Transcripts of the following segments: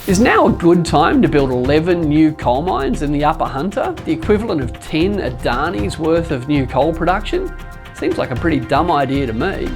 Is now a good time to build 11 new coal mines in the Upper Hunter, the equivalent of 10 Adani's worth of new coal production? Seems like a pretty dumb idea to me.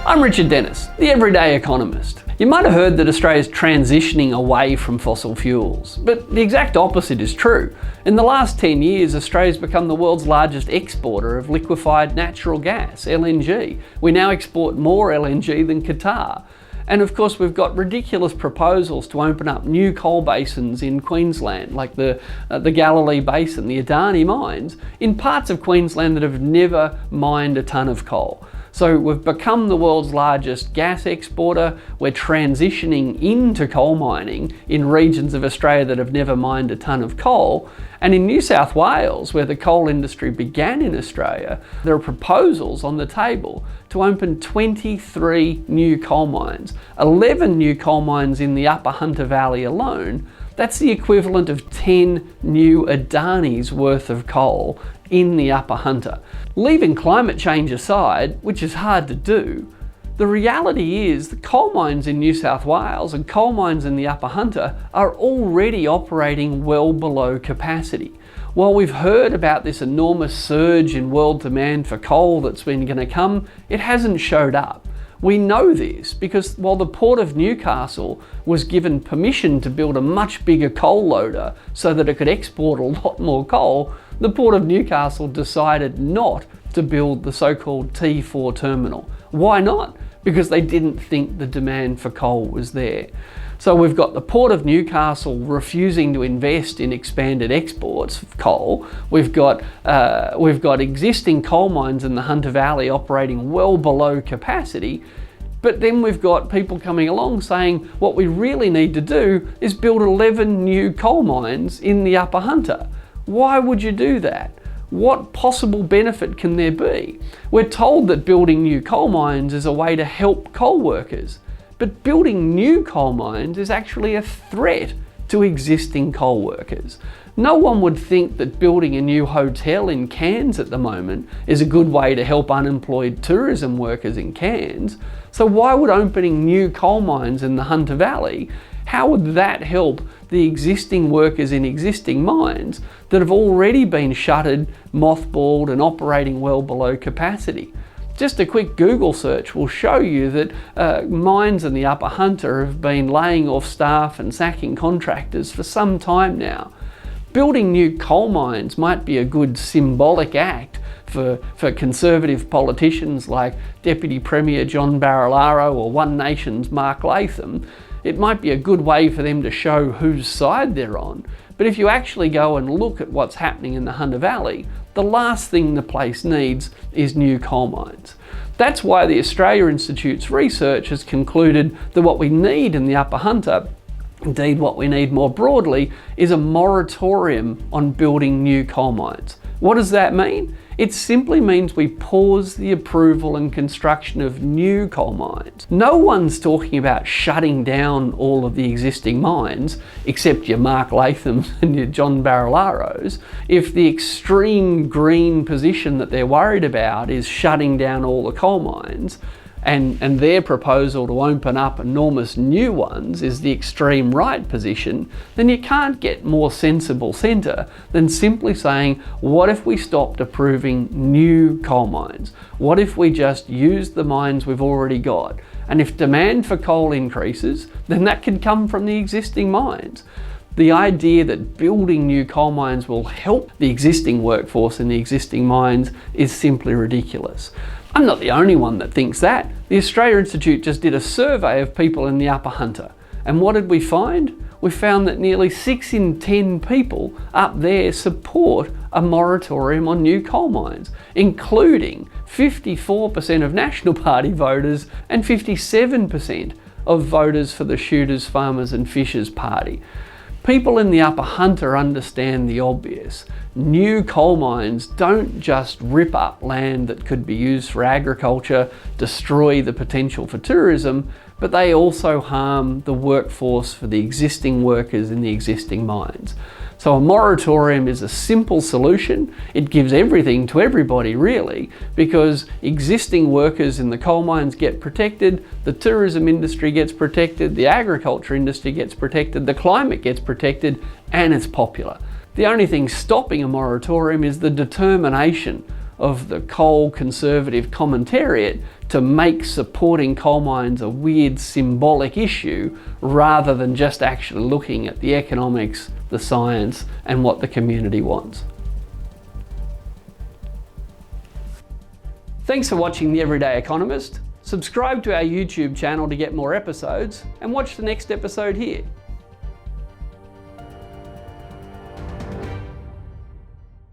I'm Richard Dennis, the Everyday Economist. You might have heard that Australia's transitioning away from fossil fuels, but the exact opposite is true. In the last 10 years, Australia's become the world's largest exporter of liquefied natural gas, LNG. We now export more LNG than Qatar. And of course, we've got ridiculous proposals to open up new coal basins in Queensland, like the Galilee Basin, the Adani mines, in parts of Queensland that have never mined a tonne of coal. So we've become the world's largest gas exporter. We're transitioning into coal mining in regions of Australia that have never mined a tonne of coal. And in New South Wales, where the coal industry began in Australia, there are proposals on the table to open 23 new coal mines, 11 new coal mines in the Upper Hunter Valley alone. That's the equivalent of 10 new Adani's worth of coal in the Upper Hunter. Leaving climate change aside, which is hard to do, the reality is the coal mines in New South Wales and coal mines in the Upper Hunter are already operating well below capacity. While we've heard about this enormous surge in world demand for coal that's been going to come, it hasn't showed up. We know this because while the Port of Newcastle was given permission to build a much bigger coal loader so that it could export a lot more coal, the Port of Newcastle decided not to build the so-called T4 terminal. Why not? Because they didn't think the demand for coal was there. So we've got the Port of Newcastle refusing to invest in expanded exports of coal. We've got existing coal mines in the Hunter Valley operating well below capacity. But then we've got people coming along saying what we really need to do is build 11 new coal mines in the Upper Hunter. Why would you do that? What possible benefit can there be? We're told that building new coal mines is a way to help coal workers. But building new coal mines is actually a threat to existing coal workers. No one would think that building a new hotel in Cairns at the moment is a good way to help unemployed tourism workers in Cairns. So why would opening new coal mines in the Hunter Valley, how would that help the existing workers in existing mines that have already been shuttered, mothballed and operating well below capacity? Just a quick Google search will show you that mines in the Upper Hunter have been laying off staff and sacking contractors for some time now. Building new coal mines might be a good symbolic act for conservative politicians like Deputy Premier John Barilaro or One Nation's Mark Latham. It might be a good way for them to show whose side they're on. But if you actually go and look at what's happening in the Hunter Valley, the last thing the place needs is new coal mines. That's why the Australia Institute's research has concluded that what we need in the Upper Hunter, indeed what we need more broadly, is a moratorium on building new coal mines. What does that mean? It simply means we pause the approval and construction of new coal mines. No one's talking about shutting down all of the existing mines, except your Mark Lathams and your John Barilaros. If the extreme green position that they're worried about is shutting down all the coal mines, and their proposal to open up enormous new ones is the extreme right position, then you can't get more sensible centre than simply saying, what if we stopped approving new coal mines? What if we just used the mines we've already got? And if demand for coal increases, then that can come from the existing mines. The idea that building new coal mines will help the existing workforce in the existing mines is simply ridiculous. I'm not the only one that thinks that. The Australia Institute just did a survey of people in the Upper Hunter. And what did we find? We found that nearly 6 in 10 people up there support a moratorium on new coal mines, including 54% of National Party voters and 57% of voters for the Shooters, Farmers and Fishers Party. People in the Upper Hunter understand the obvious. New coal mines don't just rip up land that could be used for agriculture, destroy the potential for tourism, but they also harm the workforce for the existing workers in the existing mines. So a moratorium is a simple solution. It gives everything to everybody really, because existing workers in the coal mines get protected, the tourism industry gets protected, the agriculture industry gets protected, the climate gets protected, and it's popular. The only thing stopping a moratorium is the determination of the coal conservative commentariat to make supporting coal mines a weird symbolic issue rather than just actually looking at the economics, the science, and what the community wants. Thanks for watching The Everyday Economist. Subscribe to our YouTube channel to get more episodes, and watch the next episode here.